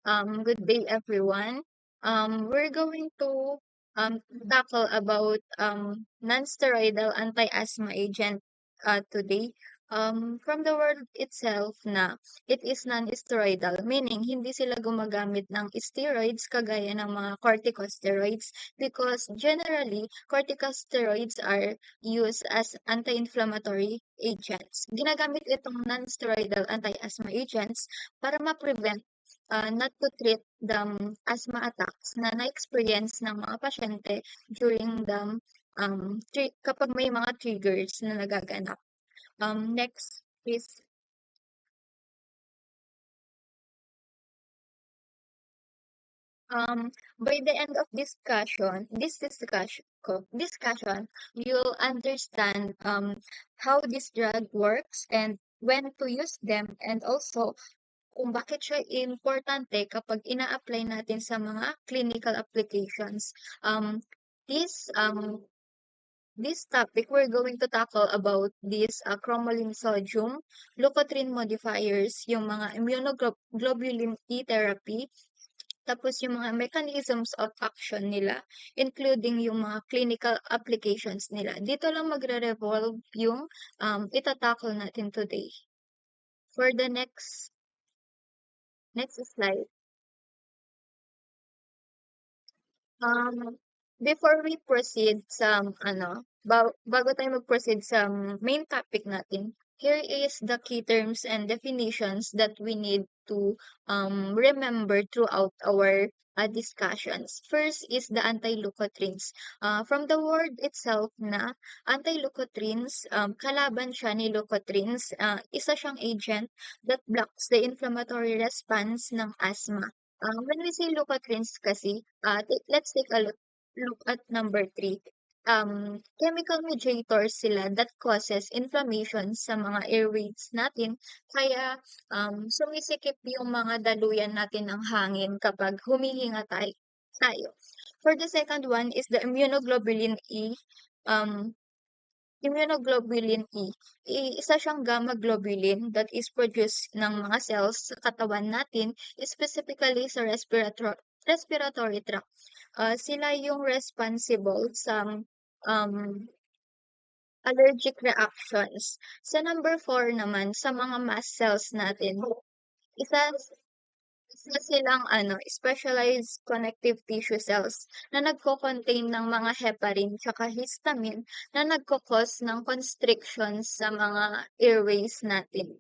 Good day, everyone. We're going to tackle about non-steroidal anti-asthma agent today. From the word itself na it is non-steroidal, meaning hindi sila gumagamit ng steroids kagaya ng mga corticosteroids because generally, corticosteroids are used as anti-inflammatory agents. Ginagamit itong non-steroidal anti-asthma agents para ma-prevent not to treat the asthma attacks na na-experience ng mga pasyente during the kapag may mga triggers na nagaganap. Next is by the end of discussion, you'll understand how this drug works and when to use them, and also kung bakit siya importante kapag ina-apply natin sa mga clinical applications. This this topic, we're going to tackle about this cromolyn sodium, leukotriene modifiers, yung mga immunoglobulin E therapy, tapos yung mga mechanisms of action nila, including yung mga clinical applications nila. Dito lang magre-revolve yung itatakol natin today. For the next slide. Um, Before we proceed sa bago tayo mag-proceed sa main topic natin, here is the key terms and definitions that we need to remember throughout our discussions. First is the anti-leukotrienes. From the word itself na anti-leukotrienes, kalaban siya ni leukotrienes, isa siyang agent that blocks the inflammatory response ng asthma. When we say leukotrienes kasi, let's take a look at number three. Chemical mediators sila that causes inflammation sa mga airways natin, kaya sumisikip yung mga daluyan natin ng hangin kapag humihinga tayo. For the second one is the immunoglobulin E. Um, Immunoglobulin isa siyang gamma globulin that is produced ng mga cells sa katawan natin, specifically sa respiratory tract. Sila yung responsible sa um, allergic reactions. Sa number 4 naman, sa mga mast cells natin, isa isa silang specialized connective tissue cells na nagko-contain ng mga heparin tsaka histamine na nagko-cause ng constriction sa mga airways natin.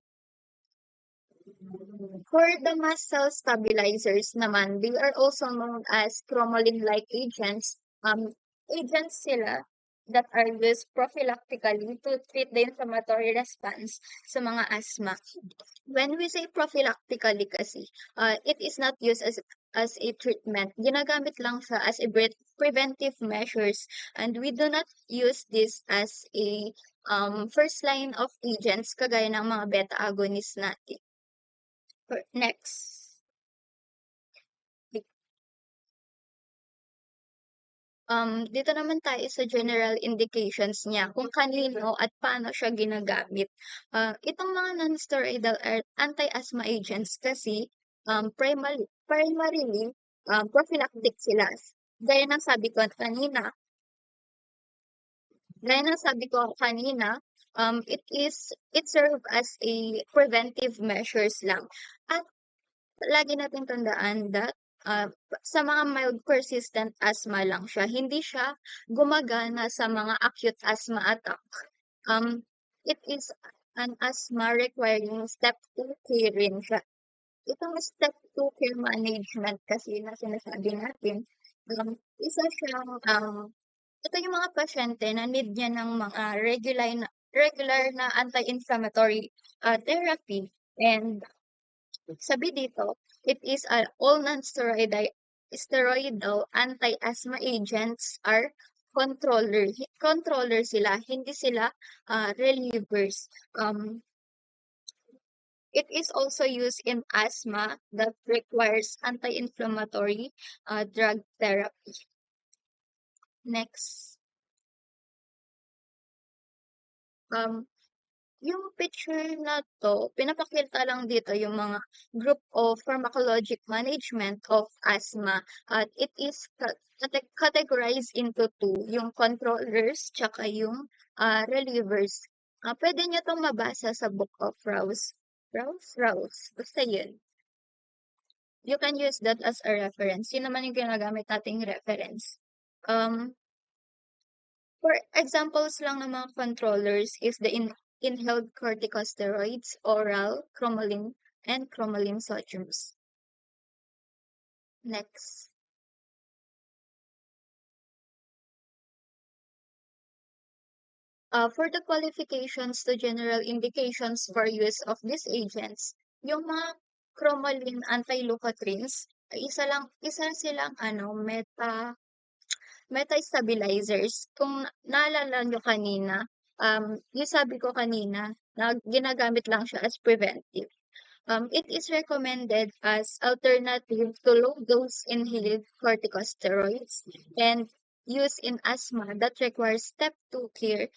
For the mast cell stabilizers naman, they are also known as cromolyn-like agents. Agents sila that are used prophylactically to treat the inflammatory response sa mga asthma. When we say prophylactically kasi, it is not used as a treatment. Ginagamit lang siya as a preventive measures, and we do not use this as a first line of agents kagaya ng mga beta agonists natin. Next. Dito naman tayo sa general indications niya kung kanino at paano siya ginagamit. Itong mga non-steroidal anti-asthma agents kasi primarily prophylactic sila. Gaya ng sabi ko kanina, it serve as a preventive measures lang. At lagi natin tandaan that sa mga mild persistent asthma lang siya. Hindi siya gumagana sa mga acute asthma attack. It is an asthma requiring step 2 care rin siya. Itong step 2 care management kasi na sinasabi natin, isa siyang, ito yung mga pasyente na need niya ng mga regular na anti-inflammatory therapy, and sabi dito, it is all non-steroidal anti-asthma agents are controller sila, hindi sila relievers. It is also used in asthma that requires anti-inflammatory drug therapy. Next. Yung picture na 'to, pinapakita lang dito yung mga group of pharmacologic management of asthma at it is categorized into two, yung controllers tsaka yung relievers. Pwede niyo 'tong mabasa sa Book of Rouse, basta yun. You can use that as a reference. Yun naman yung ginagamit nating reference. For examples lang ng mga controllers is the inhaled corticosteroids, oral, cromolyn, and cromolyn sodiums. Next. For the qualifications to general indications for use of these agents, yung mga cromolyn anti-leukotrienes, isa silang meta-stabilizers. Kung naalala nyo kanina, yung sabi ko kanina, na ginagamit lang siya as preventive. It is recommended as alternative to low-dose inhaled corticosteroids and used in asthma that requires step 2 care,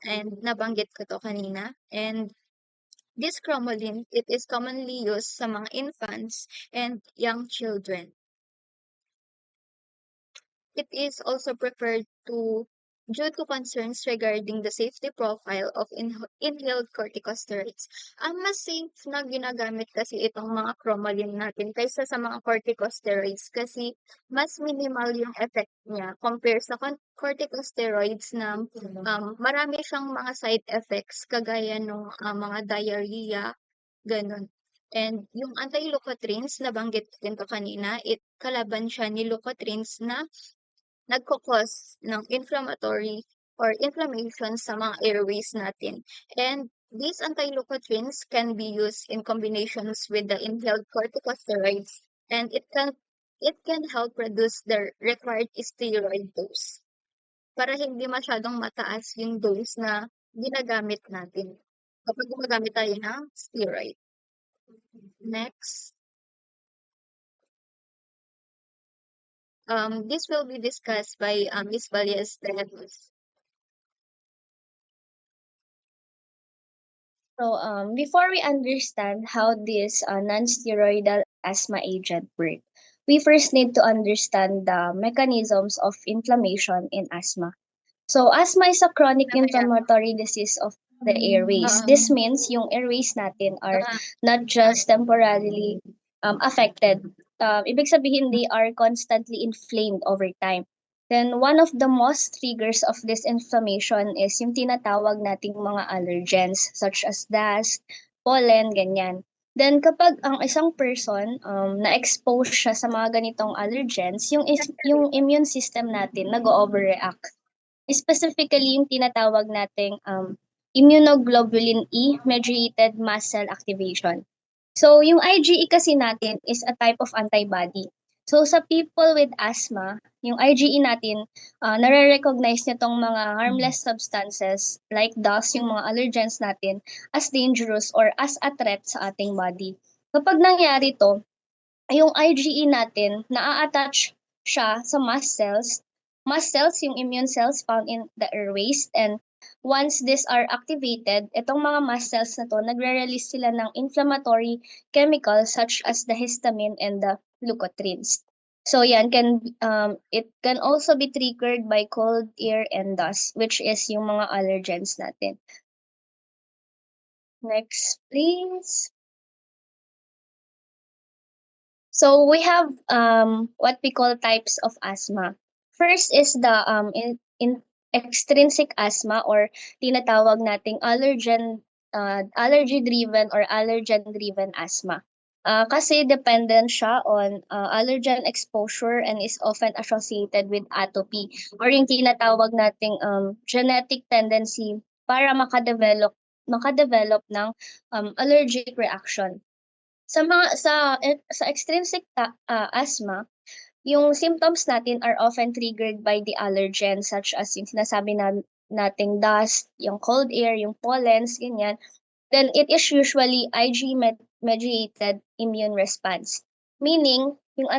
and nabanggit ko to kanina. And this cromolyn, it is commonly used sa mga infants and young children. It is also preferred due to concerns regarding the safety profile of inhaled corticosteroids. Ang mas safe na ginagamit kasi itong mga cromolyn natin kaysa sa mga corticosteroids kasi mas minimal yung effect niya compare sa corticosteroids na marami siyang mga side effects kagaya ng mga diarrhea, ganun. And yung anti-leukotrienes, nabanggit din to kanina, kalaban siya ni leukotrienes na nagko-cause ng inflammatory or inflammation sa mga airways natin. And these anti-leukotrienes can be used in combinations with the inhaled corticosteroids, and it can help reduce the required steroid dose para hindi masyadong mataas yung dose na ginagamit natin kapag gumagamit tayo ng steroid. Next. This will be discussed by Ms. Ballesteros. So, before we understand how this non-steroidal asthma agent work, we first need to understand the mechanisms of inflammation in asthma. So, asthma is a chronic inflammatory disease of the airways. This means yung airways natin are not just temporarily affected. Ibig sabihin, they are constantly inflamed over time. Then, one of the most triggers of this inflammation is yung tinatawag nating mga allergens such as dust, pollen, ganyan. Then, kapag ang isang person na-expose siya sa mga ganitong allergens, yung immune system natin nag-overreact. Specifically, yung tinatawag nating immunoglobulin E mediated mast cell activation. So, yung IgE kasi natin is a type of antibody. So, sa people with asthma, yung IgE natin, nare-recognize nitong mga harmless substances like dust, yung mga allergens natin, as dangerous or as a threat sa ating body. Kapag nangyari to, yung IgE natin, naa-attach siya sa mast cells. Mast cells, yung immune cells found in the airways. And once these are activated, itong mga mast cells na to, nagre-release sila ng inflammatory chemicals such as the histamine and the leukotrienes. So yan, it can also be triggered by cold air and dust, which is yung mga allergens natin. Next, please. So we have what we call types of asthma. First is the in extrinsic asthma or tinatawag nating allergy-driven or allergen-driven asthma. Kasi dependent siya on allergen exposure and is often associated with atopy or yung tinatawag nating genetic tendency para makadevelop ng allergic reaction. Sa extrinsic asthma, yung symptoms natin are often triggered by the allergens such as yung sinasabi nating dust, yung cold air, yung pollens, ganyan. Then it is usually IgE mediated immune response. Meaning, yung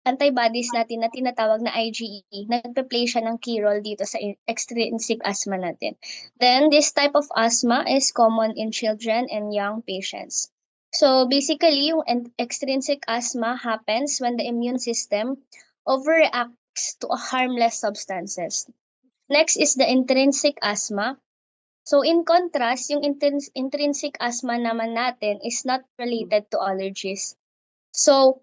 antibodies natin na tinatawag na IgE, nagpe-play siya ng key role dito sa extrinsic asthma natin. Then, this type of asthma is common in children and young patients. So, basically, yung extrinsic asthma happens when the immune system overreacts to harmless substances. Next is the intrinsic asthma. So, in contrast, yung intrinsic asthma naman natin is not related to allergies. So,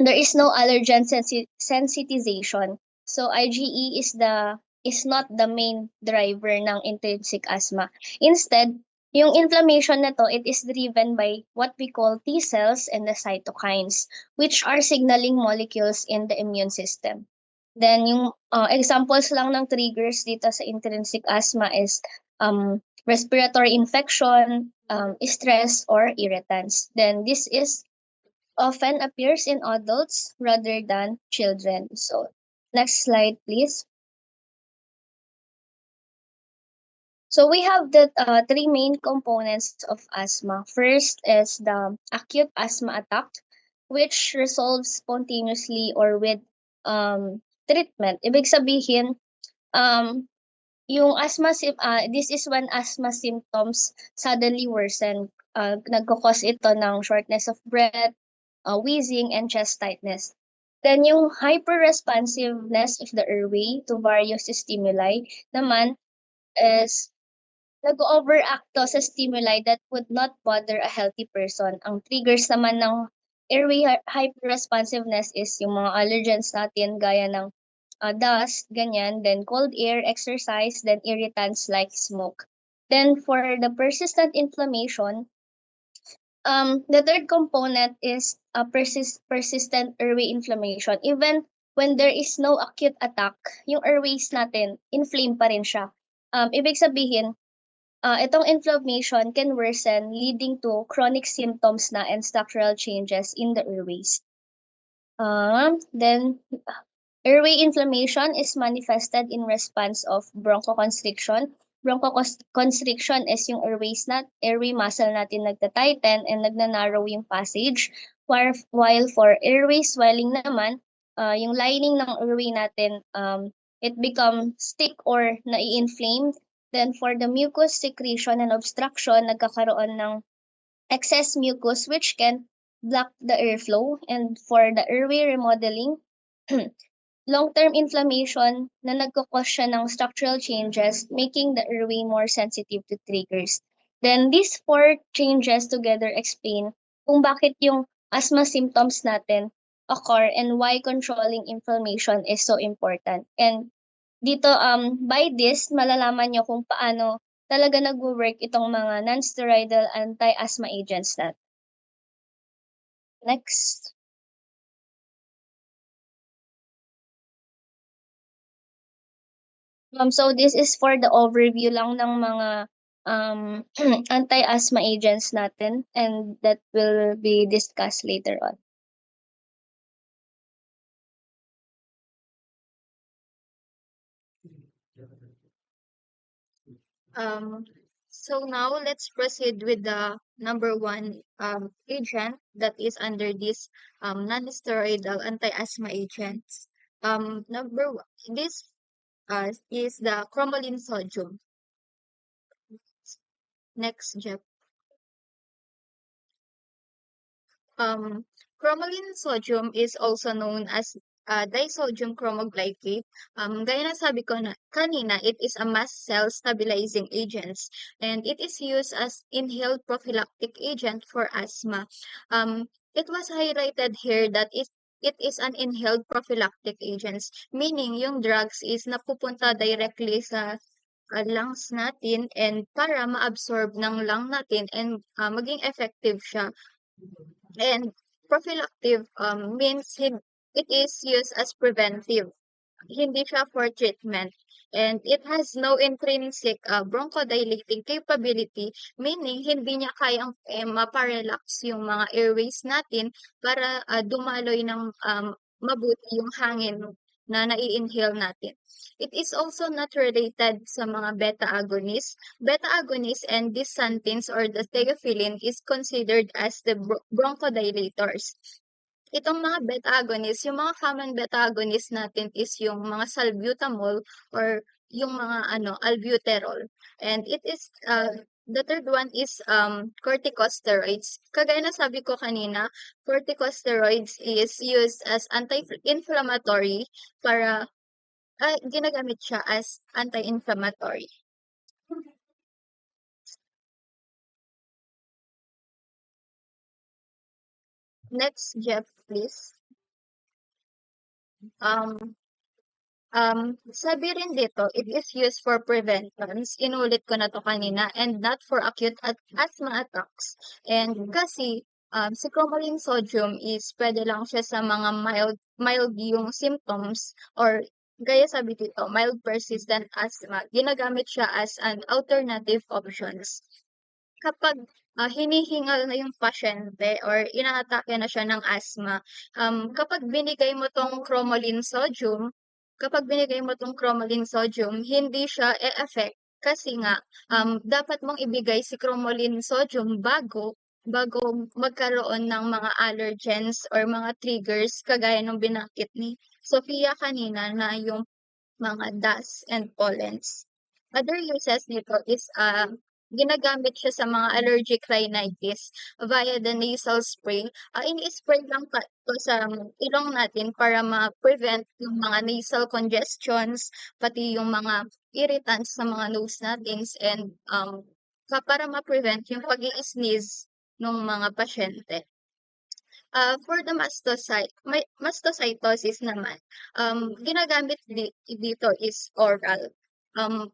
there is no allergen sensitization. So IgE is not the main driver ng intrinsic asthma. Instead, yung inflammation na to, it is driven by what we call T cells and the cytokines, which are signaling molecules in the immune system. Then yung examples lang ng triggers dito sa intrinsic asthma is respiratory infection, stress, or irritants. Then this is often appears in adults rather than children. So, next slide, please. So, we have the three main components of asthma. First is the acute asthma attack, which resolves spontaneously or with treatment. Ibig sabihin, yung asthma, this is when asthma symptoms suddenly worsen. Nagkakos ito ng shortness of breath, wheezing, and chest tightness. Then yung hyperresponsiveness of the airway to various stimuli naman is nag-overact to sa stimuli that would not bother a healthy person. Ang triggers naman ng airway hyperresponsiveness is yung mga allergens natin gaya ng dust, ganyan, then cold air, exercise, then irritants like smoke. Then for the persistent inflammation, the third component is persistent airway inflammation. Even when there is no acute attack, yung airways natin, inflame pa rin siya. Ibig sabihin, itong inflammation can worsen, leading to chronic symptoms na and structural changes in the airways. Then, airway inflammation is manifested in response of bronchoconstriction. Bronchoconstriction is yung airway muscle natin nagta-tighten and nagnanarrow yung passage. While for airway swelling naman, yung lining ng airway natin, it becomes thick or nai-inflamed. Then for the mucus secretion and obstruction, nagkakaroon ng excess mucus which can block the airflow. And for the airway remodeling, long-term inflammation na nagkakos siya ng structural changes, making the airway more sensitive to triggers. Then these four changes together explain kung bakit yung asthma symptoms natin occur and why controlling inflammation is so important. And dito, by this, malalaman nyo kung paano talaga nag-work itong mga non-steroidal anti-asthma agents natin. Next. So this is for the overview lang ng mga anti-asthma agents natin and that will be discussed later on. So now let's proceed with the number one agent that is under this non-steroidal anti-asthma agents. Number one, this is the cromolyn sodium. Next, Jeff. Cromolyn sodium is also known as disodium chromoglycate. Gaya na sabi ko na kanina, it is a mast cell stabilizing agent and it is used as inhaled prophylactic agent for asthma. It was highlighted here that it is an inhaled prophylactic agent, meaning yung drugs is napupunta directly sa lungs natin and para ma-absorb ng lung natin and maging effective siya. And prophylactic means it is used as preventive. Hindi siya for treatment. And it has no intrinsic bronchodilating capability, meaning hindi niya kayang ma-parallax yung mga airways natin para dumaloy ng mabuti yung hangin na nai-inhale natin. It is also not related sa mga beta agonists. Beta agonists and disantins or the theophylline is considered as the bronchodilators. Itong mga beta agonist, yung mga common beta agonist natin is yung mga salbutamol or yung mga albuterol. And it is the third one is corticosteroids. Kagaya na sabi ko kanina, corticosteroids is used as anti-inflammatory para ginagamit siya as anti-inflammatory. Next, Jeff, please. Um, Sabi rin dito, it is used for preventions. Inulit ko na to kanina and not for acute asthma attacks. And kasi si cromolyn sodium is pwede lang siya sa mga mild yung symptoms or gaya sabi dito, mild persistent asthma. Ginagamit siya as an alternative options kapag hinihingal na yung pasyente or inaatake na siya ng asthma, kapag binigay mo 'tong cromolyn sodium, hindi siya e-effect kasi nga, dapat mong ibigay si cromolyn sodium bago magkaroon ng mga allergens or mga triggers kagaya nung binanggit ni Sofia kanina na yung mga dust and pollens. Other uses nito is, ginagamit siya sa mga allergic rhinitis via the nasal spray. Ini-spray lang 'to sa ilong natin para ma-prevent yung mga nasal congestions, pati yung mga irritants sa mga nose natin and para ma-prevent yung pag-i-sneeze nung mga pasyente. For the mastocytosis naman, ginagamit dito is oral.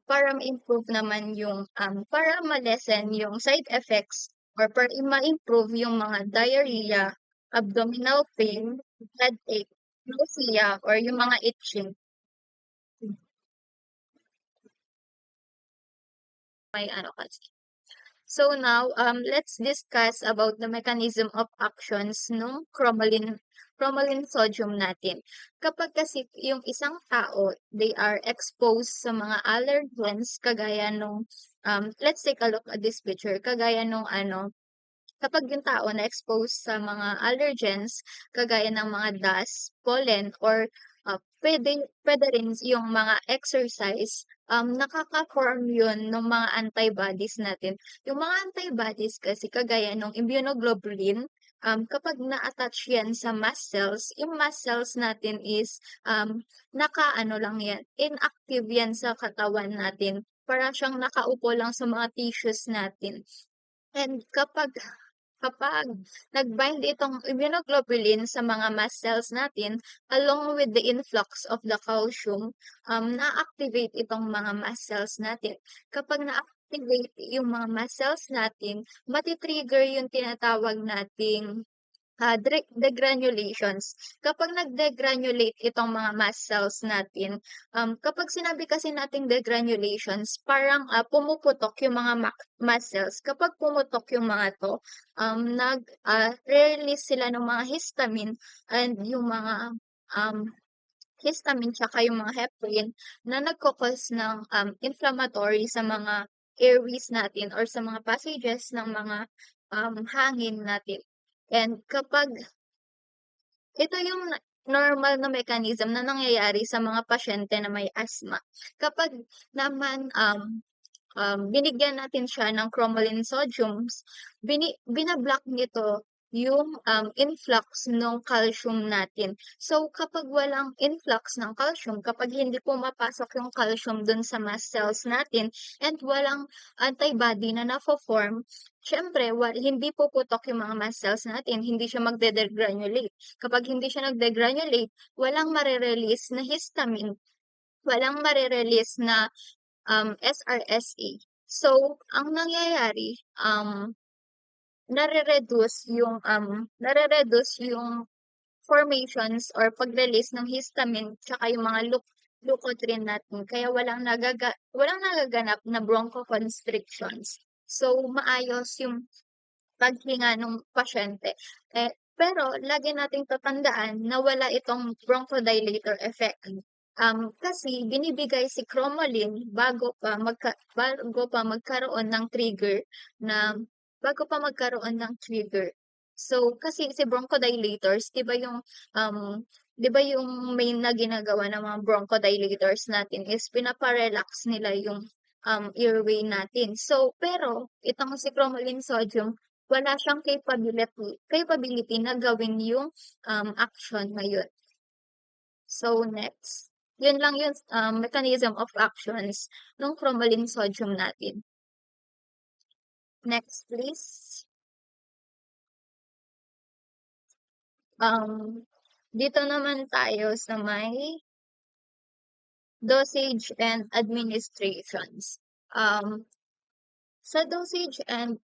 Para ma-improve naman yung, para ma-lessen yung side effects or para ma-improve yung mga diarrhea, abdominal pain, headache, nausea, or yung mga itching. May ano kasi. So now, let's discuss about the mechanism of actions nung cromolyn sodium natin. Kapag kasi yung isang tao, they are exposed sa mga allergens, kagaya nung, let's take a look at this picture, kagaya nung kapag yung tao na-expose sa mga allergens, kagaya ng mga dust, pollen, or pwede rin yung mga exercise, nakaka-form yun ng mga antibodies natin. Yung mga antibodies kasi kagaya ng immunoglobulin, kapag na-attach yan sa mast cells, yung mast cells natin is naka-ano lang yan, inactive yan sa katawan natin. Para siyang nakaupo lang sa mga tissues natin. And kapag nag-bind itong immunoglobulin sa mga mast cells natin, along with the influx of the calcium, na-activate itong mga mast cells natin. Kapag na-activate yung mga mast cells natin, matitrigger yung tinatawag nating degranulations. Kapag nag-degranulate itong mga mast cells natin, kapag sinabi kasi nating degranulations, parang pumuputok yung mga mast cells. Kapag pumutok yung mga to, release sila ng mga histamine and yung mga um, histamine tsaka yung mga heparin na nagkakos ng inflammatory sa mga airways natin or sa mga passages ng mga hangin natin. And kapag ito yung normal na mechanism na nangyayari sa mga pasyente na may asthma. Kapag naman binigyan natin siya ng cromolyn sodiums, binablock nito yung influx ng calcium natin. So, kapag walang influx ng calcium, kapag hindi pumapasok yung calcium dun sa mast cells natin, and walang antibody na na-form, syempre, hindi puputok yung mga mast cells natin, hindi siya magde-degranulate. Kapag hindi siya nag-degranulate, walang mare-release na histamine, walang mare-release na SRSA. So, ang nangyayari, nare-reduce yung formations or pag-release ng histamine tsaka yung mga leukotriene natin. Kaya walang nagaganap na bronchoconstrictions. So, maayos yung paghinga ng pasyente. Pero lagi nating tatandaan na wala itong bronchodilator effect. Kasi binibigay si cromolyn bago pa magkaroon ng trigger. So, kasi si bronchodilators, 'di ba yung main na ginagawa ng mga bronchodilators natin is pinapa-relax nila yung, airway natin. So, pero itong si cromolyn sodium, wala siyang capability na gawin yung, action na yun. So, next, yun lang yung, mechanism of actions ng cromolyn sodium natin. Next, please. Dito naman tayo sa may dosage and administrations. Sa dosage and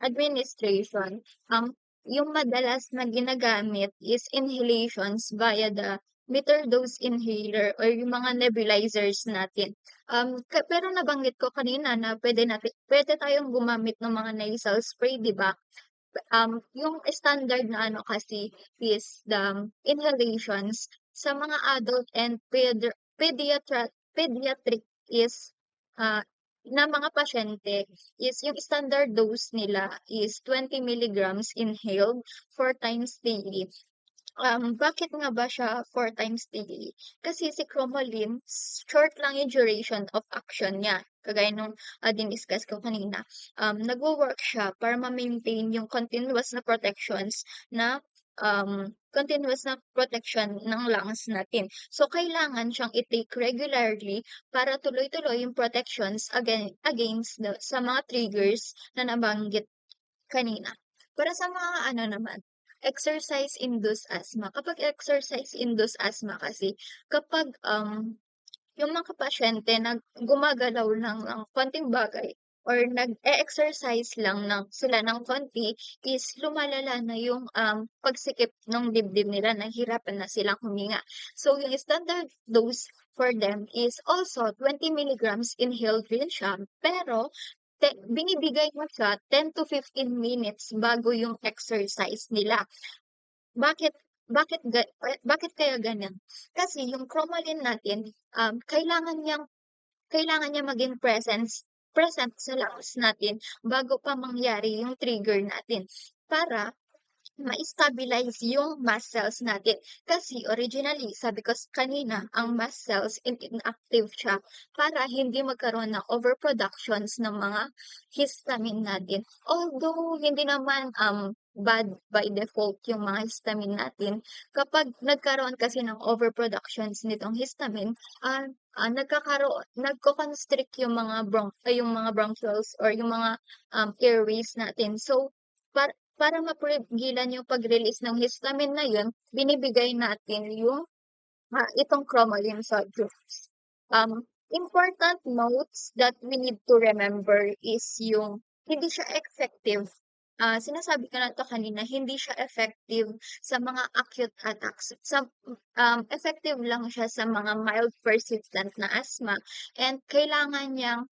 administration, yung madalas na ginagamit is inhalations via the metered dose inhaler or yung mga nebulizers natin. Pero nabanggit ko kanina na pwede tayong gumamit ng mga nasal spray, 'di ba? Yung standard na ano kasi is the inhalations sa mga adult and pediatric is na mga pasyente is yung standard dose nila is 20 milligrams inhaled 4 times daily. Bakit nga ba siya 4 times daily? Kasi si cromolyn, short lang yung duration of action niya. Kagaya nung diniscuss ko kanina. Nagwo-work siya para ma-maintain yung continuous na protection ng lungs natin. So, kailangan siyang i-take regularly para tuloy-tuloy yung protections against sa mga triggers na nabanggit kanina. Para sa mga ano naman, exercise-induced asthma. Kapag exercise-induced asthma kasi, kapag yung mga pasyente gumagalaw lang ng konting bagay or nag-e-exercise lang sila ng konti is lumalala na yung pagsikip ng dibdib nila, nahihirapan na silang huminga. So, yung standard dose for them is also 20 milligrams inhaled rin siya, pero binibigay mo siya 10 to 15 minutes bago yung exercise nila. Bakit bakit kaya ganyan? Kasi yung cromolyn natin, kailangan niya maging present sa lungs natin bago pa mangyari yung trigger natin para ma-stabilize yung mast cells natin. Kasi originally, sabi ko kanina, ang mast cells inactive siya para hindi magkaroon ng overproductions ng mga histamine natin. Although, hindi naman bad by default yung mga histamine natin, kapag nagkaroon kasi ng overproductions nitong histamine, nagko-constrict yung mga bronchioles or yung mga airways natin. So, para mapigilan yung pag-release ng histamine na yun, binibigay natin yung itong cromolyn sodium. Important notes that we need to remember is yung hindi siya effective. Sinasabi ko na to kanina, hindi siya effective sa mga acute attacks. Effective lang siya sa mga mild persistent na asthma and kailangan niyang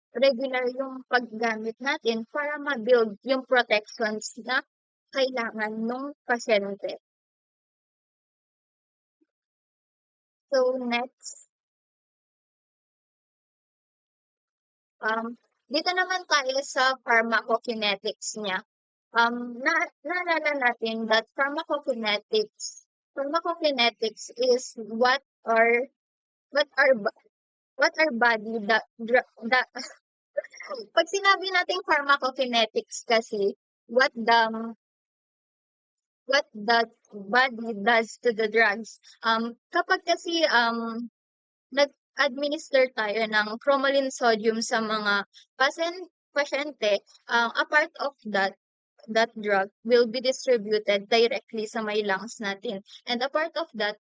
regular yung paggamit natin para ma-build yung protections na kailangan nung pasyente. So next, dito naman tayo sa pharmacokinetics niya. Naalala natin that pharmacokinetics is what our body pag sinabi nating pharmacokinetics kasi what the body does to the drugs. Kapag kasi nag-administer tayo ng cromolyn sodium sa mga pasyente, a part of that drug will be distributed directly sa may lungs natin. And a part of that,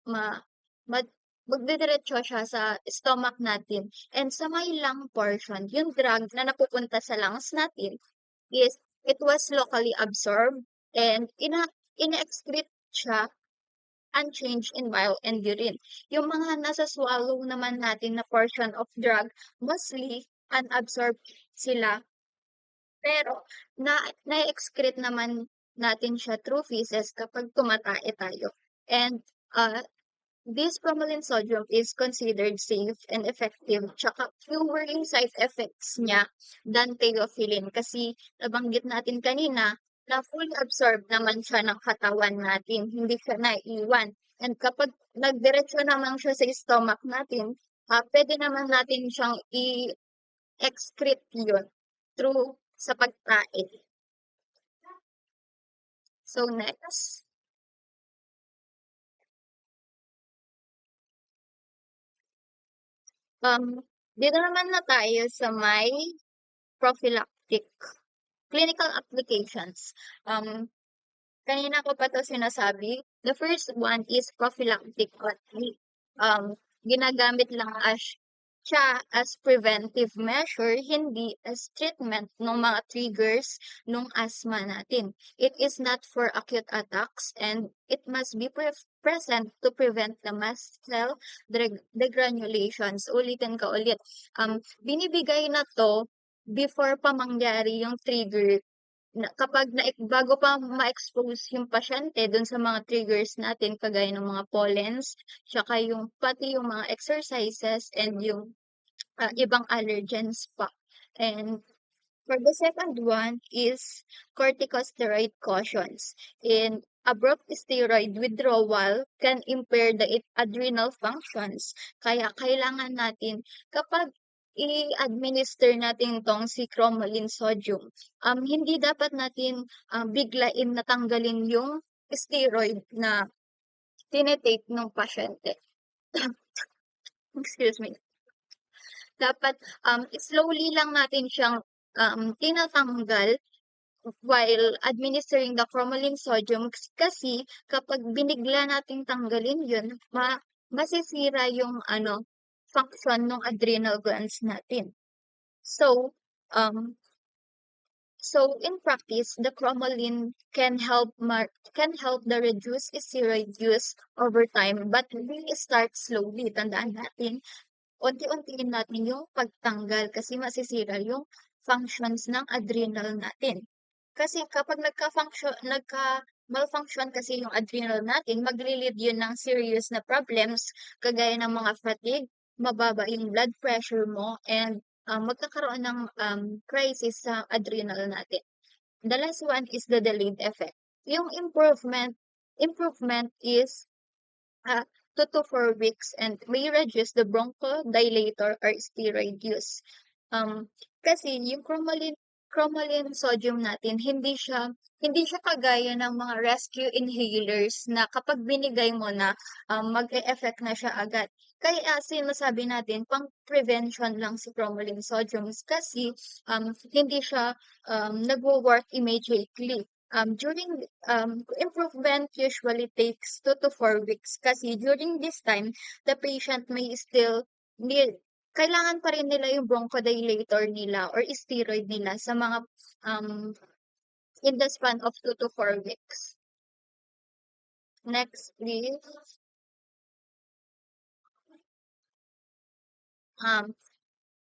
magdidiretso siya sa stomach natin. And sa may lung portion, yung drug na napupunta sa lungs natin is it was locally absorbed and ina-excrete siya unchanged in bile and urine. Yung mga nasa swallow naman natin na portion of drug, mostly unabsorbed sila. Pero na-excrete naman natin siya through feces kapag tumatae tayo. And this cromolyn sodium is considered safe and effective, tsaka fewer yung side effects niya than theophylline. Kasi nabanggit natin kanina, na fully absorb naman siya ng katawan natin, hindi siya naiiwan. And kapag nagdiretso naman siya sa stomach natin, pwede naman natin siyang i-excrete yun through sa pagkain. So next, um, dito naman na tayo sa may prophylactic clinical applications. Kanina ko pa 'to sinasabi. The first one is prophylactic only. Ginagamit lang siya as preventive measure, hindi as treatment ng mga triggers ng asthma natin. It is not for acute attacks and it must be present to prevent the mast cell degranulations. Ulitin ka ulit. Binibigay na 'to before pa mangyari yung trigger kapag bago pa ma-expose yung pasyente dun sa mga triggers natin kagaya ng mga pollens, tsaka yung pati yung mga exercises and yung ibang allergens pa. And for the second one is corticosteroid cautions. In abrupt steroid withdrawal can impair the adrenal functions. Kaya kailangan natin kapag i-administer natin tong si cromolyn sodium, hindi dapat natin biglain na tanggalin yung steroid na tinetake ng pasyente. Excuse me. Dapat slowly lang natin siyang tinatanggal while administering the cromolyn sodium kasi kapag binigla nating tanggalin yun, masisira yung function ng adrenal glands natin. So, um, so in practice, the cromolyn can help the reduce steroid use over time, but we start slowly. Tandaan natin, unti-untiin natin yung pagtanggal kasi masisira yung functions ng adrenal natin. Kasi kapag nagka-malfunction kasi yung adrenal natin, magli-lead yun ng serious na problems kagaya ng mga fatigue, mababa yung blood pressure mo, and magkakaroon ng crisis sa adrenal natin. The last one is the delayed effect. Yung improvement is 2 to 4 weeks and may reduce the bronchodilator or steroid use. Kasi yung cromolyn sodium natin, hindi siya kagaya ng mga rescue inhalers na kapag binigay mo na, mag-e-effect na siya agad. Kaya sinasabi natin pang prevention lang si cromolyn sodium kasi hindi siya nagwo-work immediately. Improvement usually takes 2 to 4 weeks kasi during this time, the patient may still need, kailangan pa rin nila yung bronchodilator nila or steroid nila sa mga in the span of 2 to 4 weeks. Next, please.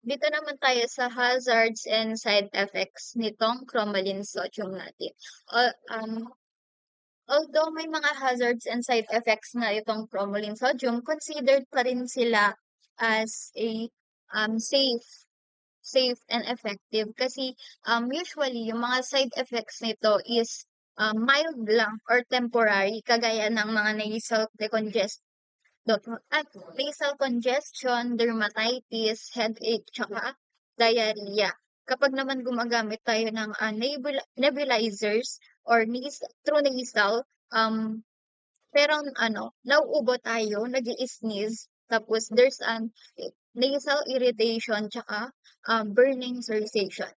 Dito naman tayo sa hazards and side effects nitong cromolyn sodium natin. Although may mga hazards and side effects na itong cromolyn sodium, considered pa rin sila as a safe and effective kasi usually yung mga side effects nito is mild lang or temporary kagaya ng mga nasal congestion, dermatitis, headache, tsaka diarrhea. Kapag naman gumagamit tayo ng nebulizers or through nasal, pero nauubo tayo, nag-i-sneeze, tapos there's an nasal irritation, tsaka burning sensation.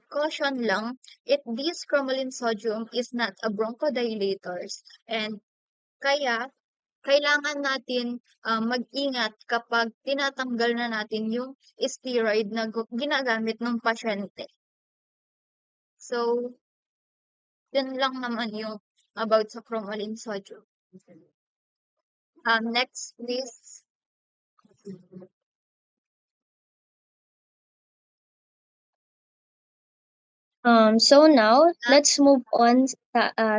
Caution lang, this cromolyn sodium is not a bronchodilators and kaya kailangan natin mag-ingat kapag tinatanggal na natin yung steroid na ginagamit ng pasyente. So, yun lang naman yung about sa cromolyn sodium. Next, please. So now, let's move on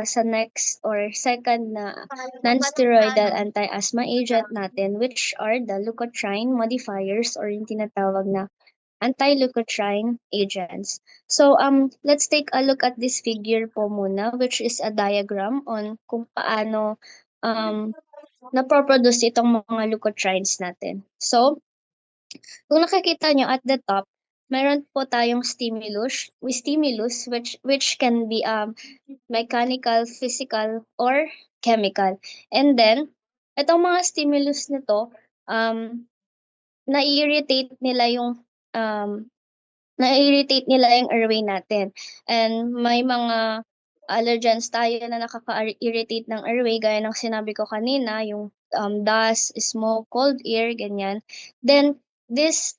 sa next or second na non-steroidal anti-asthma agent natin, which are the leukotriene modifiers or yung tinatawag na anti-leukotriene agents. So let's take a look at this figure po muna, which is a diagram on kung paano napoproduce itong mga leukotrienes natin. So kung nakikita nyo at the top, meron po tayong stimulus which can be mechanical, physical, or chemical. And then, itong mga stimulus nito, na-irritate nila yung um, na-irritate nila yung airway natin. And may mga allergens tayo na nakaka-irritate ng airway, gaya ng sinabi ko kanina, yung dust, smoke, cold air, ganyan. Then, this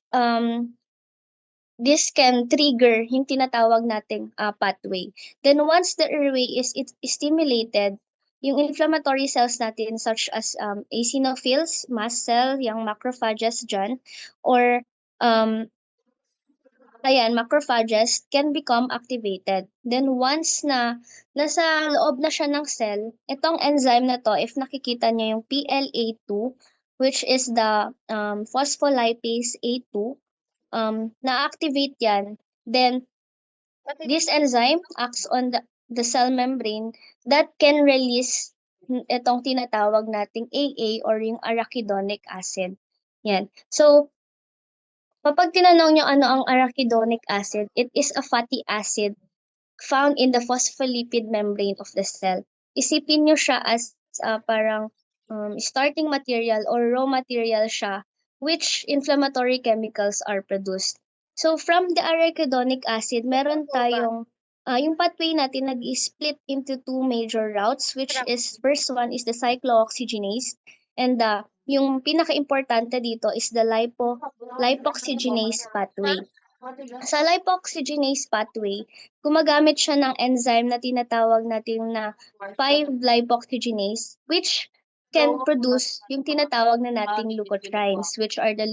can trigger yung tinatawag nating pathway. Then once the airway is stimulated, yung inflammatory cells natin such as eosinophils, mast cell, yung macrophages dyan, or macrophages can become activated. Then once na nasa loob na siya ng cell, itong enzyme na to, if nakikita niyo yung PLA2, which is the phospholipase A2, na-activate yan, then this enzyme acts on the cell membrane that can release itong tinatawag nating AA or yung arachidonic acid. Yan. So, kapag tinanong nyo ano ang arachidonic acid, it is a fatty acid found in the phospholipid membrane of the cell. Isipin nyo siya as parang starting material or raw material siya which inflammatory chemicals are produced. So from the arachidonic acid, meron tayong yung pathway natin nag-split into two major routes, which is first one is the cyclooxygenase, and yung pinaka-importante dito is the lipoxygenase pathway. Sa lipoxygenase pathway, gumagamit siya ng enzyme na tinatawag natin na 5-lipoxygenase, which can produce yung tinatawag na nating leukotrienes, which are the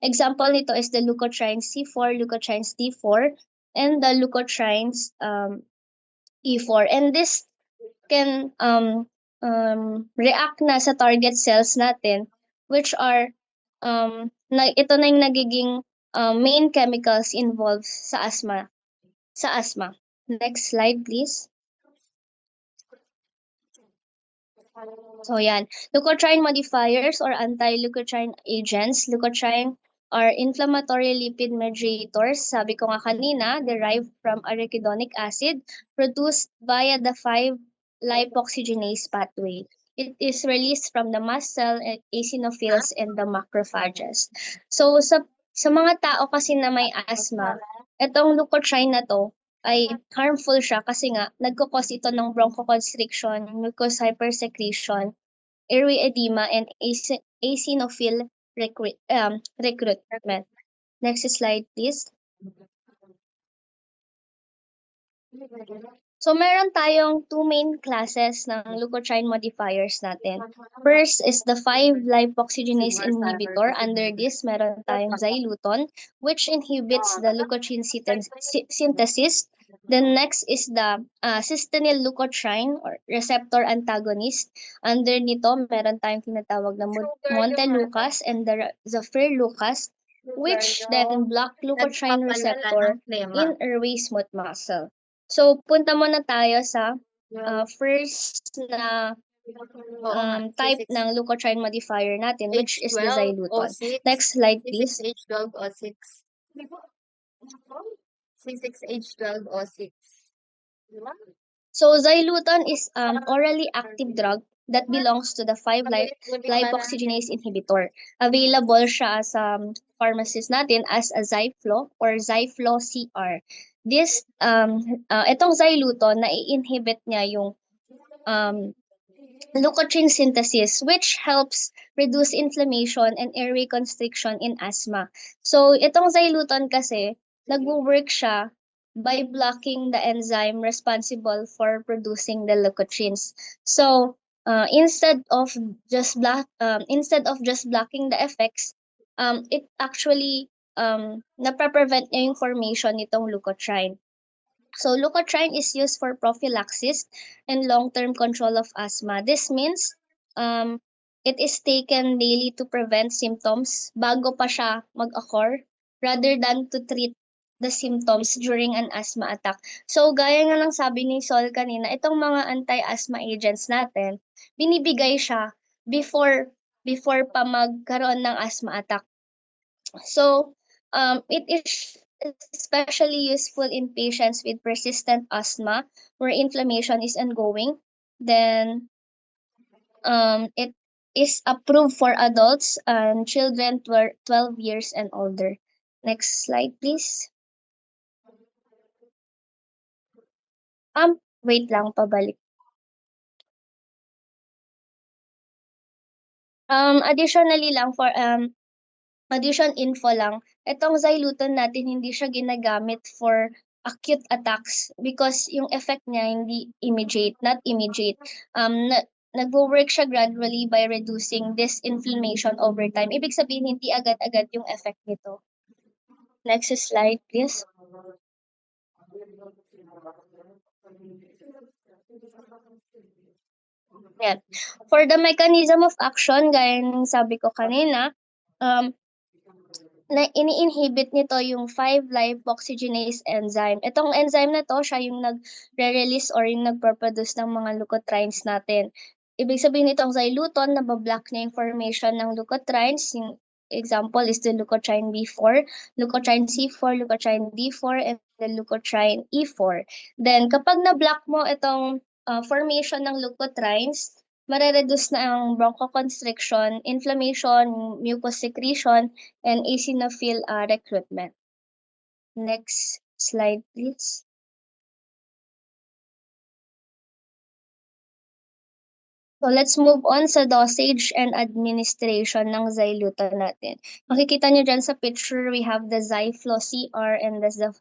example nito is the leukotrienes C4, leukotrienes D4, and the leukotrienes E4. And this can react na sa target cells natin, which are ito na yung nagiging main chemicals involved sa asthma. Next slide, please. So yan, leukotriene modifiers or anti-leukotriene agents. Leukotriene are inflammatory lipid mediators, sabi ko nga kanina, derived from arachidonic acid produced via the 5-lipoxygenase pathway. It is released from the mast cell, eosinophils, and the macrophages. So sa mga tao kasi na may asthma, itong leukotriene na to ay harmful siya kasi nga nagko-cause ito ng bronchoconstriction, mucus hypersecretion, airway edema, and eosinophil recruitment. Next slide, please. So meron tayong two main classes ng leukotriene modifiers natin. First is the 5-lipoxygenase inhibitor. Under this, meron tayong xyluton, which inhibits the leukotriene synthesis. Then next is the cystenyl leukotriene or receptor antagonist. Under nito, meron tayong tinatawag na montelukast and the zafirlukast, which then block leukotriene receptor in airway smooth muscle. So, punta muna tayo sa first na type ng leukotriene modifier natin, which is the xyluton. Next slide, please. C6H12O6. C6H12O6. So, xyluton is orally active drug that belongs to the 5-lipoxygenase inhibitor. Available siya sa pharmacies natin as a Zyflo or Zyflo CR. This itong xyluton na-inhibit niya yung leukotriene synthesis, which helps reduce inflammation and airway constriction in asthma. So itong xyluton kasi nagwo-work siya by blocking the enzyme responsible for producing the leukotrienes. So instead of just blocking the effects, it actually napaprevent niya yung formation nitong leukotriene. So leukotriene is used for prophylaxis and long-term control of asthma. This means it is taken daily to prevent symptoms bago pa siya mag-occur rather than to treat the symptoms during an asthma attack. So, gaya nga ng sabi ni Sol kanina, itong mga anti-asthma agents natin, binibigay siya before pa magkaroon ng asthma attack. So, it is especially useful in patients with persistent asthma where inflammation is ongoing. Then, it is approved for adults and children 12 years and older. Next slide, please. Wait lang, pabalik. Additionally lang for addition info lang, itong Xyluton natin hindi siya ginagamit for acute attacks because yung effect niya hindi immediate, not immediate. Nagwo-work siya gradually by reducing this inflammation over time. Ibig sabihin, hindi agad-agad yung effect nito. Next slide, please. Yan. For the mechanism of action, gaya ng sabi ko kanina, na ini-inhibit nito yung 5-lipoxygenase enzyme. Itong enzyme na to, siya yung nagre-release or yung nagproproduce ng mga leukotrienes natin. Ibig sabihin nitong Xyluton, nabablock na yung formation ng leukotrienes. Yung example is the leukotriene B4, leukotriene C4, leukotriene D4, and the leukotriene E4. Then, kapag na-block mo itong formation ng leukotrienes, mare-reduce na ang bronchoconstriction, inflammation, mucus secretion, and eosinophil recruitment. Next slide, please. So let's move on sa dosage and administration ng Xyluton natin. Makikita nyo dyan sa picture, we have the Zyflo CR and the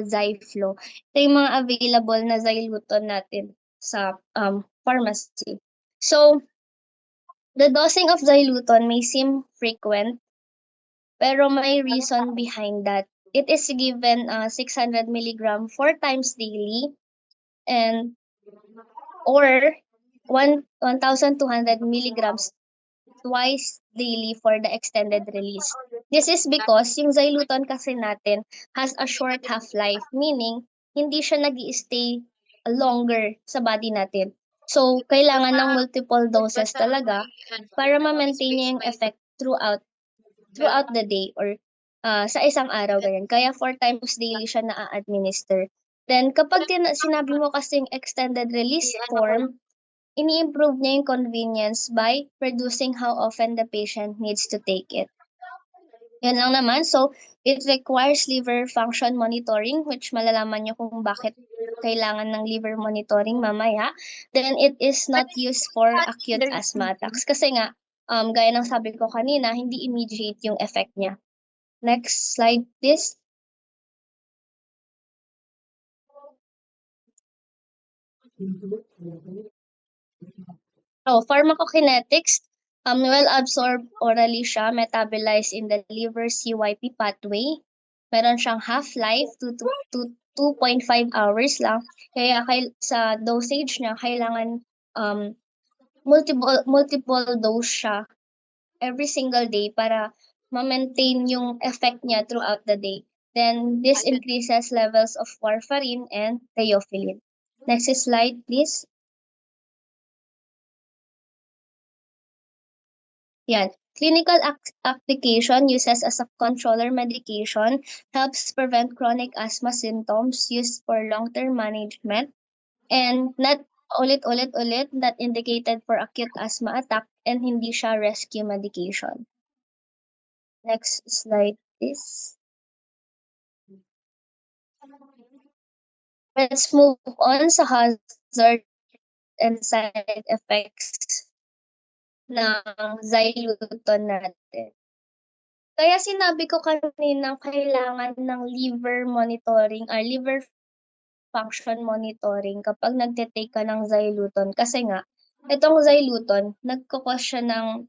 Zyflo. Ito yung mga available na Xyluton natin sa pharmacy. So, the dosing of Xyluton may seem frequent, pero may reason behind that. It is given 600 milligram 4 times daily and or 1,200 milligrams twice daily for the extended release. This is because yung Xyluton kasi natin has a short half-life, meaning hindi siya nag-i-stay longer sa body natin. So, kailangan ng multiple doses talaga para ma-maintain niya yung effect throughout the day or sa isang araw ganyan. Kaya 4 times daily siya na-administer. Then, kapag sinabi mo kasing extended release form, ini-improve niya yung convenience by reducing how often the patient needs to take it. Yan lang naman. So, it requires liver function monitoring, which malalaman nyo kung bakit kailangan ng liver monitoring mamaya. Then, it is not used for acute asthma attacks. Kasi nga, gaya ng sabi ko kanina, hindi immediate yung effect niya. Next slide, please. Pharmacokinetics, well absorbed orally siya, metabolized in the liver CYP pathway. Meron siyang half-life to 2.5 hours lang. Kaya sa dosage niya, kailangan multiple dose siya every single day para ma-maintain yung effect niya throughout the day. Then, this increases levels of warfarin and theophylline. Next slide, please. Yan. Clinical application uses as a controller medication, helps prevent chronic asthma symptoms, used for long-term management, and not ulit-ulit, not indicated for acute asthma attack, and hindi siya rescue medication. Next slide, please. Let's move on sa hazard and side effects ng Xyluton natin. Kaya sinabi ko kanina kailangan ng liver monitoring or liver function monitoring kapag nagte-take ka ng Xyluton. Kasi nga, itong Xyluton, nagkakos siya ng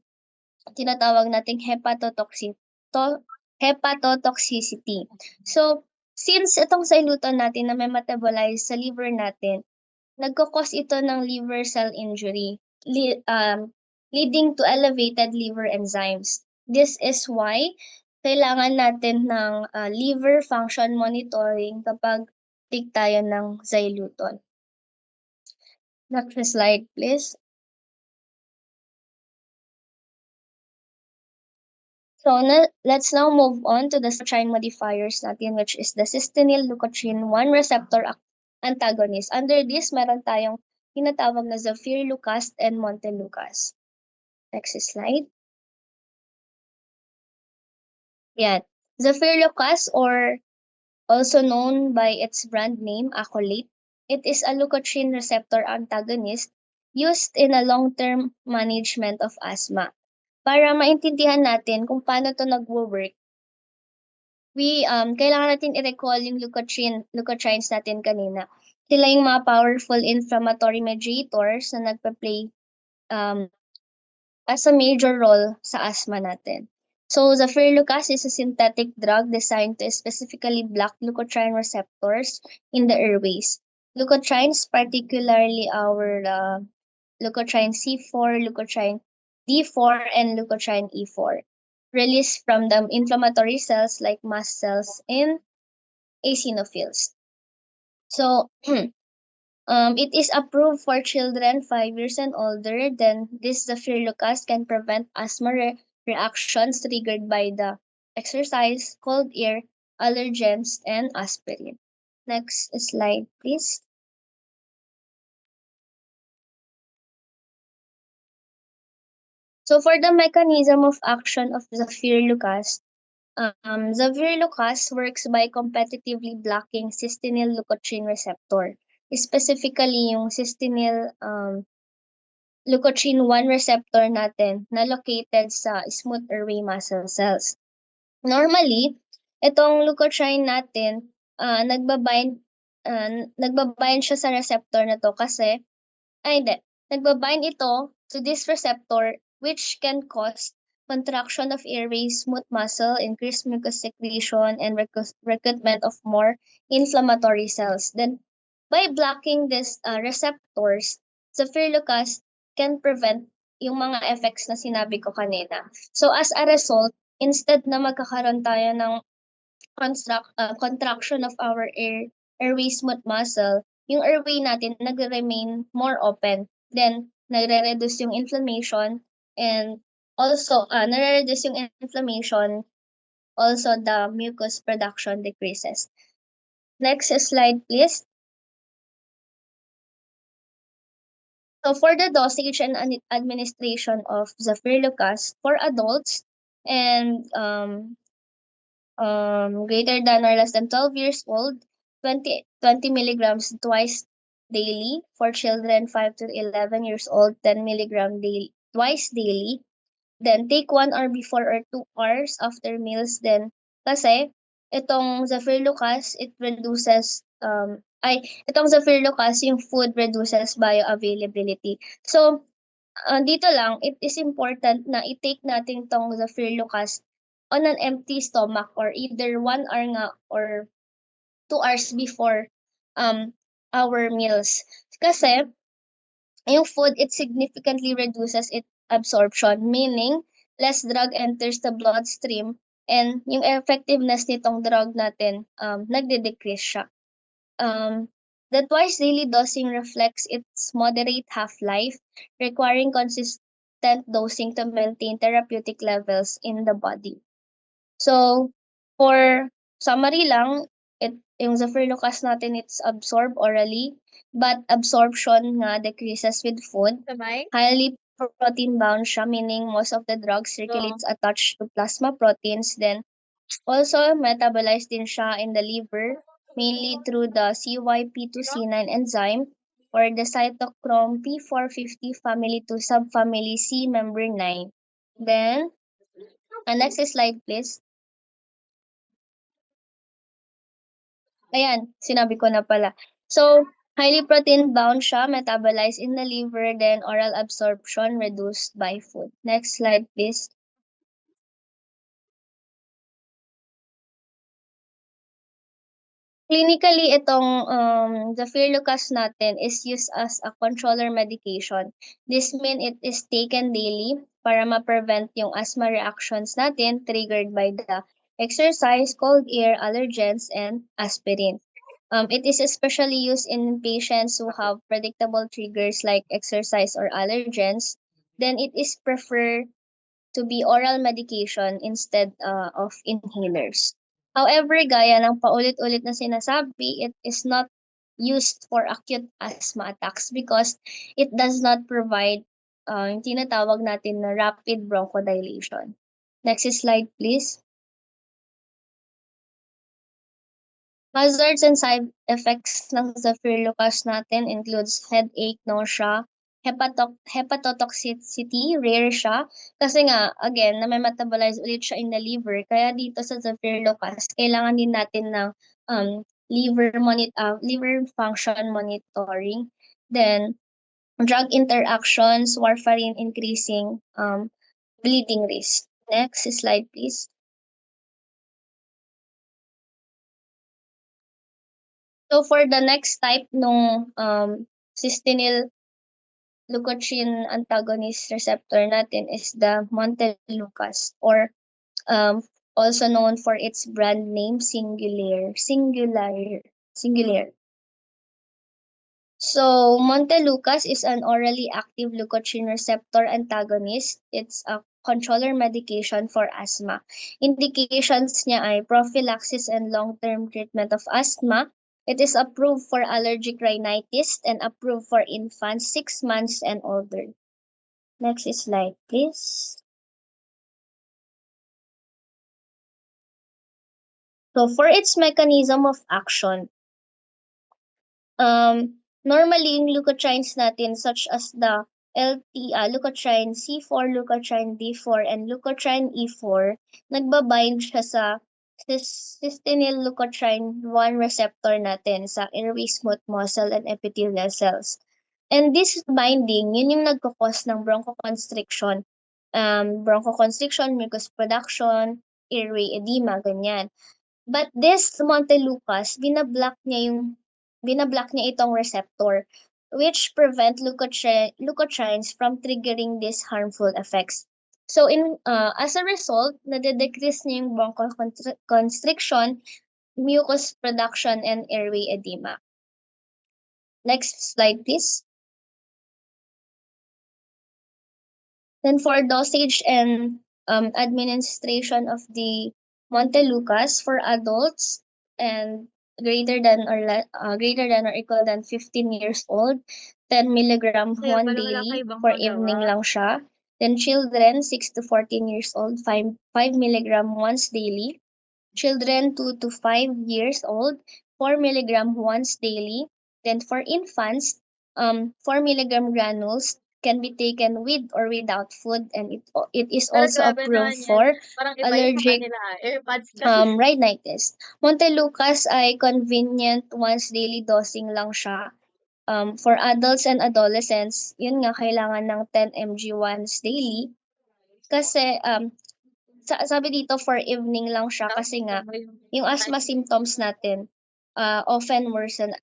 tinatawag nating hepatotoxicity. So, since itong Xyluton natin na may metabolize sa liver natin, nagkakos ito ng liver cell injury, leading to elevated liver enzymes. This is why kailangan natin ng liver function monitoring kapag take tayo ng xylitol. Next slide, please. So let's now move on to the cytokine modifiers natin, which is the cysteine leukotriene 1 receptor antagonist. Under this, meron tayong tinatawag na zafirlukast and montelukast. Next slide. Yan. Zafirlukast, or also known by its brand name, Acolate, it is a leukotriene receptor antagonist used in a long-term management of asthma. Para maintindihan natin kung paano to nagwo-work, kailangan natin i-recall yung leukotrienes natin kanina. Sila yung mga powerful inflammatory mediators na nagpa-play as a major role sa asthma natin. So, zafirlukast is a synthetic drug designed to specifically block leukotriene receptors in the airways. Leukotrienes, particularly our leukotriene C4, leukotriene D4, and leukotriene E4, released from the inflammatory cells like mast cells and eosinophils. So, it is approved for children 5 years and older. Then this zafirlukast can prevent asthma reactions triggered by the exercise, cold air, allergens, and aspirin. Next slide, please. So for the mechanism of action of zafirlukast, zafirlukast works by competitively blocking cysteine leukotriene receptor, specifically yung cysteine leukotriene 1 receptor natin na located sa smooth airway muscle cells. Normally, itong leukotriene natin, nagbabind siya sa receptor na to kasi, nagbabind ito to this receptor, which can cause contraction of airway, smooth muscle, increased mucus secretion, and recruitment of more inflammatory cells. Then, by blocking these receptors, zafirlukast can prevent yung mga effects na sinabi ko kanina. So, as a result, instead na magkakaroon tayo ng contraction of our airway smooth muscle, yung airway natin nagre-remain more open. Then, nagre-reduce yung inflammation, and also, nare-reduce yung inflammation, also the mucus production decreases. Next slide, please. So for the dosage and administration of zafirlukast for adults and greater than or less than 12 years old, 20 milligrams twice daily. For children 5 to 11 years old, 10 milligram twice daily. Then take 1 hour before or 2 hours after meals. Then kasi itong zafirlukast, itong zafirlukast, yung food reduces bioavailability. So dito lang, it is important na i-take natin tong zafirlukast on an empty stomach, or either 1 hour nga or 2 hours before our meals. Kasi yung food, it significantly reduces its absorption, meaning less drug enters the bloodstream, and yung effectiveness nitong drug natin nagde-decrease siya. The twice daily dosing reflects its moderate half-life, requiring consistent dosing to maintain therapeutic levels in the body. So, for summary lang, yung zafirlukast natin, it's absorbed orally, but absorption nga decreases with food. Highly protein bound siya, meaning most of the drug circulates attached to plasma proteins. Then, also metabolized din siya in the liver, mainly through the CYP2C9 enzyme, or the cytochrome P450 family to subfamily C member 9. Then, next slide please. Ayan, sinabi ko na pala. So, highly protein bound siya, metabolized in the liver, then oral absorption reduced by food. Next slide, please. Clinically, itong zafirlukast natin is used as a controller medication. This means it is taken daily para ma-prevent yung asthma reactions natin triggered by the exercise, cold air, allergens, and aspirin. It is especially used in patients who have predictable triggers like exercise or allergens. Then it is preferred to be oral medication instead of inhalers. However, gaya ng paulit-ulit na sinasabi, it is not used for acute asthma attacks because it does not provide yung tinatawag natin na rapid bronchodilation. Next slide, please. Hazards and side effects ng Zephyr Lucas natin includes headache, nausea, hepatotoxicity, rare siya. Kasi nga, again, na may metabolize ulit siya in the liver. Kaya dito sa Zephyr Lucas, kailangan din natin ng liver function monitoring. Then, drug interactions, warfarin increasing bleeding risk. Next slide, please. So for the next type nung cysteine leukotriene antagonist receptor natin is the Montelukast or also known for its brand name Singular. So Montelukast is an orally active leukotriene receptor antagonist. It's a controller medication for asthma. Indications niya ay prophylaxis and long-term treatment of asthma. It is approved for allergic rhinitis and approved for infants 6 months and older. Next slide, please. So for its mechanism of action, normally yung leukotrienes natin such as the leukotriene C4, leukotriene D4, and leukotriene E4, nagbabind siya sa cysteine leukotriene 1 receptor natin sa airway smooth muscle and epithelial cells. And this binding, yun yung nagkakos ng bronchoconstriction, mucus production, airway edema, ganyan. But this Montelukast, binablock niya itong receptor, which prevent leukotrienes from triggering these harmful effects. So as a result, nade-decrease niya yung bronchoconstriction, mucus production, and airway edema. Next slide, please. Then for dosage and administration of the Montelukast for adults and greater than or equal than 15 years old, 10 milligram Kaya one pala wala daily, kang ibang for magawa. evening lang siya. Then children 6 to 14 years old, 5 milligram once daily. Children 2 to 5 years old, 4 milligram once daily. Then for infants, 4 milligram granules can be taken with or without food, and it is Pero also grabe approved naman yan. for Parang iba yung sa allergic kanila. AirPods kasi. rhinitis. Montelukast ay convenient once daily dosing lang siya. For adults and adolescents, yun nga kailangan ng 10 mg once daily. Kasi sabi dito for evening lang siya kasi nga yung asthma symptoms natin often worsen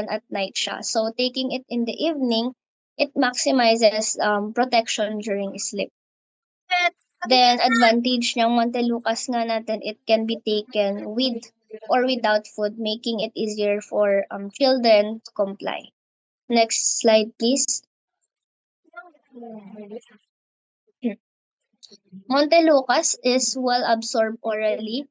at night siya. So taking it in the evening, it maximizes protection during sleep. Then advantage ng Montelukast nga natin, it can be taken with or without food, making it easier for children to comply. Next slide, please. Montelukast is well absorbed orally,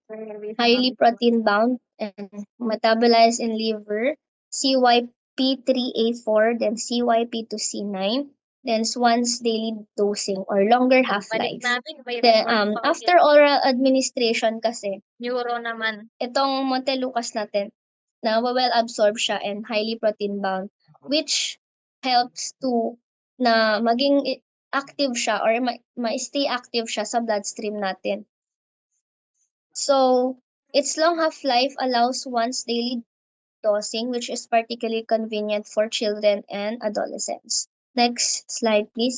highly protein bound, and metabolized in liver, CYP3A4, then CYP2C9, then once daily dosing or longer half-life. Then, after oral administration kasi, Neuro naman. itong Montelukast natin, na well absorb siya and highly protein bound, which helps to na maging active siya or ma-stay active siya sa bloodstream natin. So, its long half-life allows once daily dosing, which is particularly convenient for children and adolescents. Next slide, please.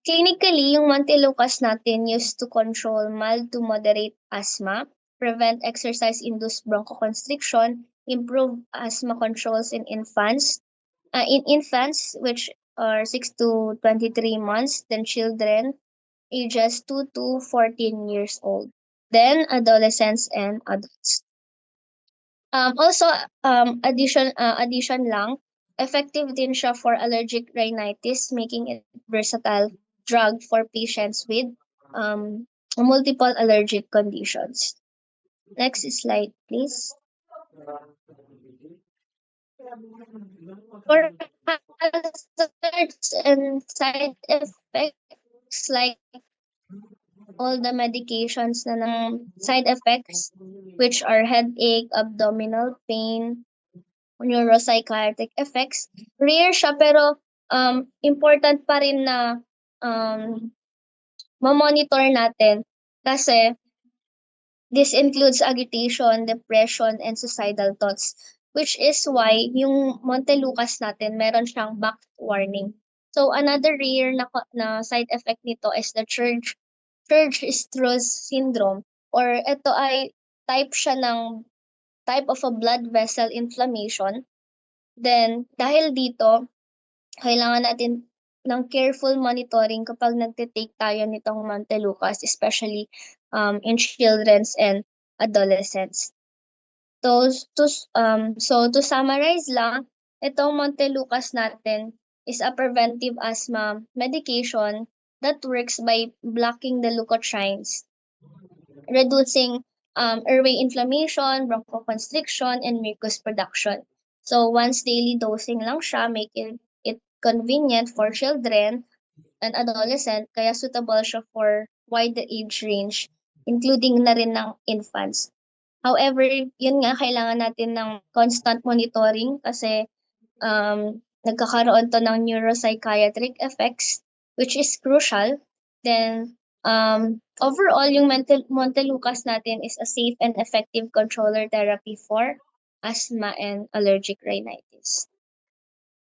Clinically, yung Montelukast natin used to control mild to moderate asthma, prevent exercise-induced bronchoconstriction, improve asthma controls in infants, which or 6 to 23 months, then children ages 2 to 14 years old, then adolescents and adults. Also, addition lang, effective din siya for allergic rhinitis, making it versatile drug for patients with um, multiple allergic conditions. Next slide, please. For hazards and side effects, like all the medications na ng side effects, which are headache, abdominal pain, neuropsychiatric effects. Rare siya pero important pa rin na um, ma-monitor natin kasi this includes agitation, depression, and suicidal thoughts, which is why yung Montelukast natin meron siyang back warning. So another rare na side effect nito is the Church-Strauss syndrome, or ito ay type of a blood vessel inflammation. Then dahil dito, kailangan natin ng careful monitoring kapag nagte-take tayo nitong Montelukast, especially in childrens and adolescents. So to summarize lang, itong Montelukast natin is a preventive asthma medication that works by blocking the leukotrienes, reducing airway inflammation, bronchoconstriction, and mucus production. So once daily dosing lang siya, making it convenient for children and adolescent, kaya suitable siya for wide age range, including na rin ng infants. However, yun nga, kailangan natin ng constant monitoring kasi nagkakaroon 'to ng neuropsychiatric effects, which is crucial. Then, overall, yung Montelukast natin is a safe and effective controller therapy for asthma and allergic rhinitis.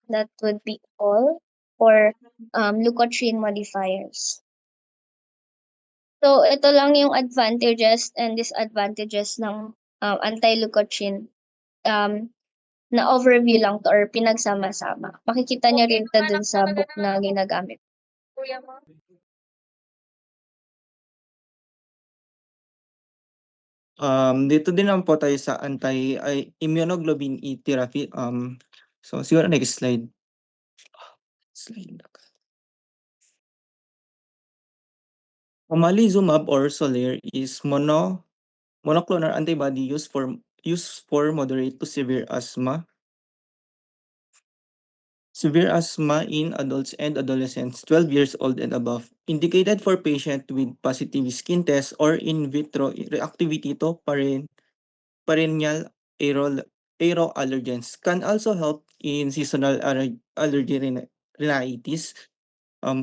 That would be all for leukotriene modifiers. So, ito lang yung advantages and disadvantages ng anti-leukotriene. Na overview lang 'to or pinagsama-sama. Makikita niyo rin 'to dun sa book na ginagamit. Dito din naman po tayo sa immunoglobulin E therapy. So siguro next slide. Slide. Omalizumab or Xolair is monoclonal antibody used for moderate to severe asthma. Severe asthma in adults and adolescents 12 years old and above, indicated for patients with positive skin tests or in vitro reactivity to perennial aero allergens. Can also help in seasonal allergy rhinitis,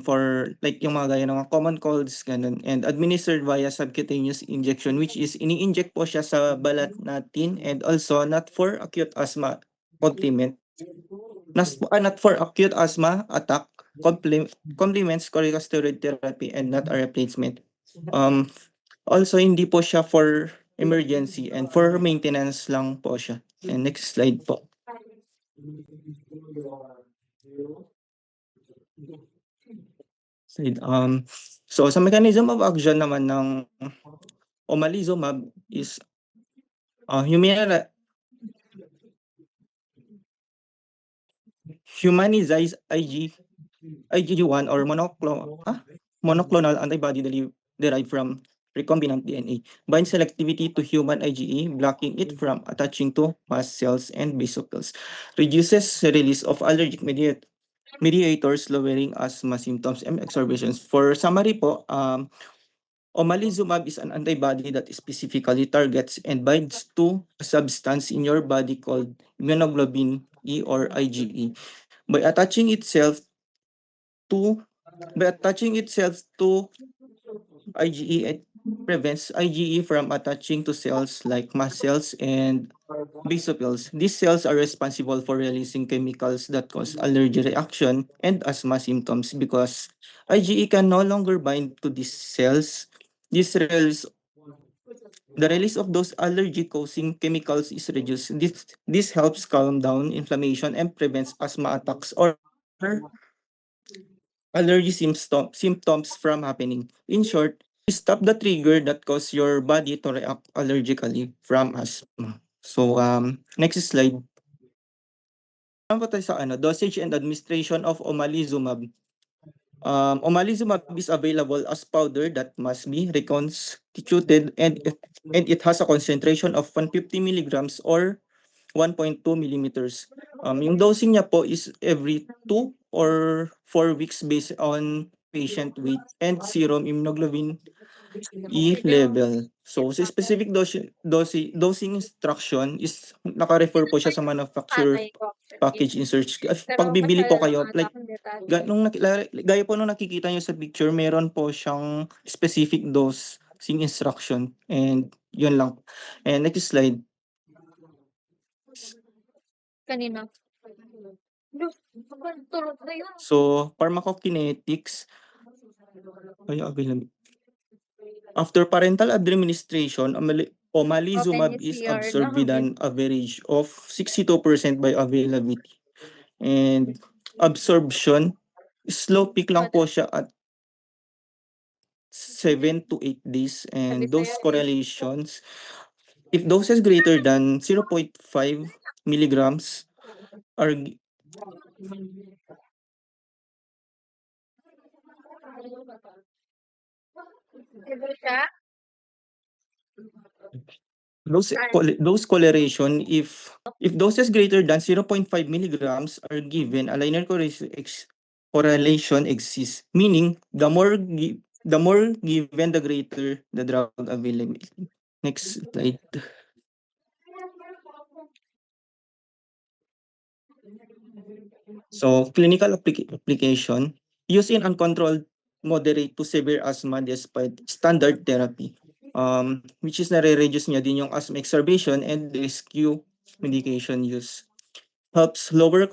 for like yung mga gaya ng mga common colds, ganun, and administered via subcutaneous injection, which is ini-inject po siya sa balat natin, and also not for acute asthma complement. Not for acute asthma attack, complements corticosteroid therapy and not a replacement. Also hindi po siya for emergency and for maintenance lang po siya. And next slide po. Slide. So sa mechanism of action naman ng omalizumab is humanized IgG1 or monoclonal antibody derived from recombinant DNA, binds selectivity to human IgE, blocking it from attaching to mast cells and basophils, reduces the release of allergic mediators, lowering asthma symptoms and exacerbations. For summary po, omalizumab is an antibody that specifically targets and binds to a substance in your body called immunoglobulin E or IgE. By attaching itself to IgE, it prevents IgE from attaching to cells like mast cells and basophils. These cells are responsible for releasing chemicals that cause allergy reaction and asthma symptoms. Because IgE can no longer bind to these cells, the release of those allergy-causing chemicals is reduced. This helps calm down inflammation and prevents asthma attacks or allergy symptoms from happening. In short, stop the trigger that cause your body to react allergically from asthma. So, next slide. Ano pa tayo sa dosage and administration of omalizumab. Omalizumab is available as powder that must be reconstituted, and it has a concentration of 150 milligrams or 1.2 millimeters. Yung dosing niya po is every 2 or 4 weeks based on patient weight and serum immunoglobulin E level. So, sa specific dosing instruction is naka-refer po siya sa manufacturer package insert. Pag bibili po kayo, like, gaya po nung nakikita nyo sa picture, meron po siyang specific dosing instruction. And yun lang. And next slide. Kanina. Tulog na yun. So, pharmacokinetics. Ay, available. After parental administration, omalizumab Open is your absorbed with an average of 62% bioavailability. And absorption, slow peak lang po siya at 7 to 8 days. And those correlations, if doses greater than 0.5 milligrams are Diba siya? those correlation, if doses greater than 0.5 milligrams are given, a linear correlation exists, meaning the more given, the greater the drug availability. Next slide. So, clinical application, use in uncontrolled moderate to severe asthma despite standard therapy, which is nare-reduce niya din yung asthma exacerbation and rescue medication use. Helps lower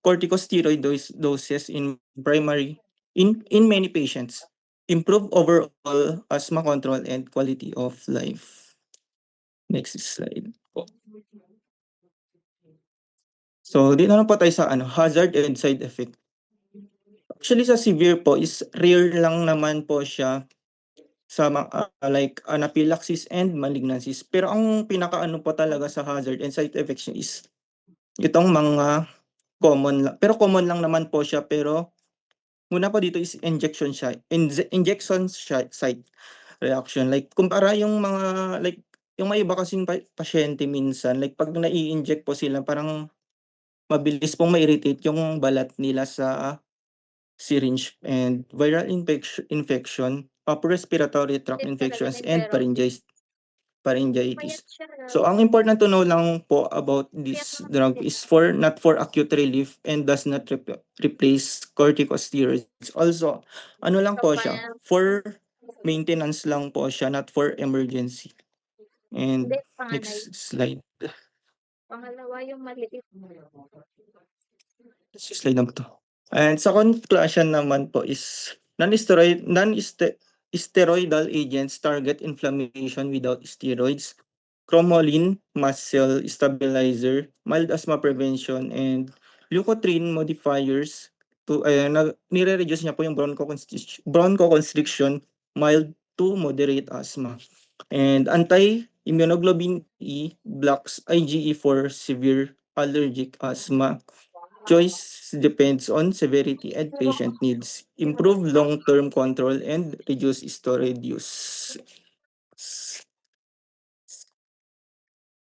corticosteroid doses in many patients. Improve overall asthma control and quality of life. Next slide po. So, dito na po tayo sa hazard and side effect. Actually, sa severe po is rare lang naman po siya sa like anaphylaxis and malignancies. Pero ang pinakaano po talaga sa hazard and side effects niya is itong mga common lang. Pero common lang naman po siya, pero una po dito is injection site reaction. Like kumpara yung mga like yung may iba kasing pasyente minsan, like pag nai-inject po sila parang mabilis pong ma-irritate yung balat nila sa syringe, and viral infection, upper respiratory tract infections, and pharyngitis. So, ang important to know lang po about this drug is not for acute relief and does not replace corticosteroids. Also, ano lang po siya, for maintenance lang po siya, not for emergency. And next slide. Pangalawa yung maliit. Slide number 2. And sa conclusion naman po is non-steroidal agents target inflammation without steroids, cromolyn, muscle stabilizer, mild asthma prevention, and leukotriene modifiers to nire-reduce niya po yung bronchoconstriction, mild to moderate asthma. And anti-immunoglobulin E blocks IgE for severe allergic asthma. Choice depends on severity and patient needs. Improve long-term control and reduce steroid use.